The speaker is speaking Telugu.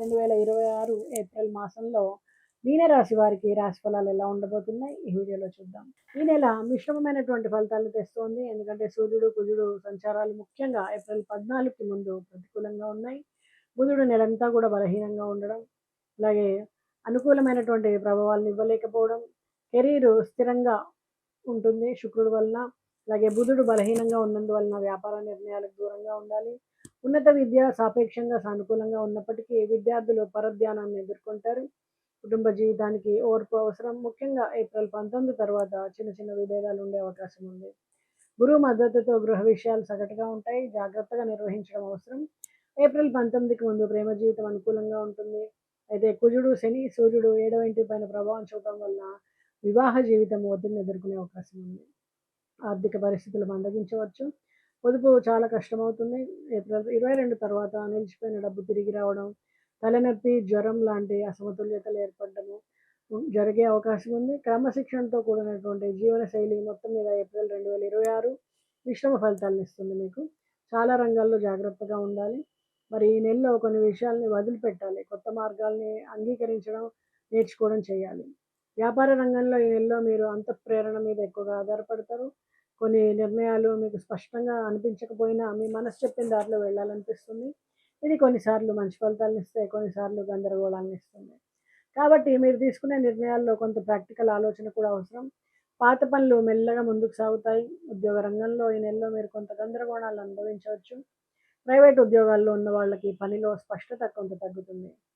2026 ఏప్రిల్ మాసంలో మీనరాశి వారికి రాశి ఫలాలు ఎలా ఉండబోతున్నాయి ఈ వీడియోలో చూద్దాం. ఈ నెల మిశ్రమమైనటువంటి ఫలితాలను తెస్తోంది. ఎందుకంటే సూర్యుడు, కుజుడు సంచారాలు ముఖ్యంగా ఏప్రిల్ 14కి ముందు ప్రతికూలంగా ఉన్నాయి. బుధుడు నెలంతా కూడా బలహీనంగా ఉండడం, అలాగే అనుకూలమైనటువంటి ప్రభావాలను ఇవ్వలేకపోవడం, కెరీర్ స్థిరంగా ఉంటుంది శుక్రుడు వలన. అలాగే బుధుడు బలహీనంగా ఉన్నందువలన వ్యాపార నిర్ణయాలకు దూరంగా ఉండాలి. ఉన్నత విద్య సాపేక్షంగా సానుకూలంగా ఉన్నప్పటికీ విద్యార్థులు పరధ్యానాన్ని ఎదుర్కొంటారు. కుటుంబ జీవితానికి ఓర్పు అవసరం. ముఖ్యంగా ఏప్రిల్ 19 తర్వాత చిన్న చిన్న విభేదాలు ఉండే అవకాశం ఉంది. గురువు మద్దతుతో గృహ విషయాలు సగటుగా ఉంటాయి. జాగ్రత్తగా నిర్వహించడం అవసరం. ఏప్రిల్ 19కి ముందు ప్రేమ జీవితం అనుకూలంగా ఉంటుంది. అయితే కుజుడు, శని, సూర్యుడు 7వ ఇంటి పైన ప్రభావం చూపడం వలన వివాహ జీవితం ఒత్తిడిని ఎదుర్కొనే అవకాశం ఉంది. ఆర్థిక పరిస్థితులు మందగించవచ్చు. పొదుపు చాలా కష్టమవుతుంది. ఏప్రిల్ 22 తర్వాత నిలిచిపోయిన డబ్బు తిరిగి రావడం, తలనొప్పి, జ్వరం లాంటి అసమతుల్యతలు ఏర్పడడము జరిగే అవకాశం ఉంది. క్రమశిక్షణతో కూడినటువంటి జీవనశైలి మొత్తం మీద ఏప్రిల్ 2026 మిశ్రమ ఫలితాలను ఇస్తుంది మీకు. చాలా రంగాల్లో జాగ్రత్తగా ఉండాలి. మరి ఈ నెలలో కొన్ని విషయాల్ని వదిలిపెట్టాలి. కొత్త మార్గాల్ని అంగీకరించడం, నేర్చుకోవడం చేయాలి. వ్యాపార రంగంలో ఈ నెలలో మీరు అంతఃప్రేరణ మీద ఎక్కువగా ఆధారపడతారు. కొన్ని నిర్ణయాలు మీకు స్పష్టంగా అనిపించకపోయినా మీ మనసు చెప్పిన దారిలో వెళ్ళాలనిపిస్తుంది. ఇది కొన్నిసార్లు మంచి ఫలితాలను ఇస్తాయి, కొన్నిసార్లు గందరగోళాన్ని ఇస్తుంది. కాబట్టి మీరు తీసుకునే నిర్ణయాల్లో కొంత ప్రాక్టికల్ ఆలోచన కూడా అవసరం. పాత పనులు మెల్లగా ముందుకు సాగుతాయి. ఉద్యోగ రంగంలో ఈ నెలలో మీరు కొంత గందరగోళాలు అనుభవించవచ్చు. ప్రైవేట్ ఉద్యోగాల్లో ఉన్న వాళ్ళకి పనిలో స్పష్టత కొంత తగ్గుతుంది.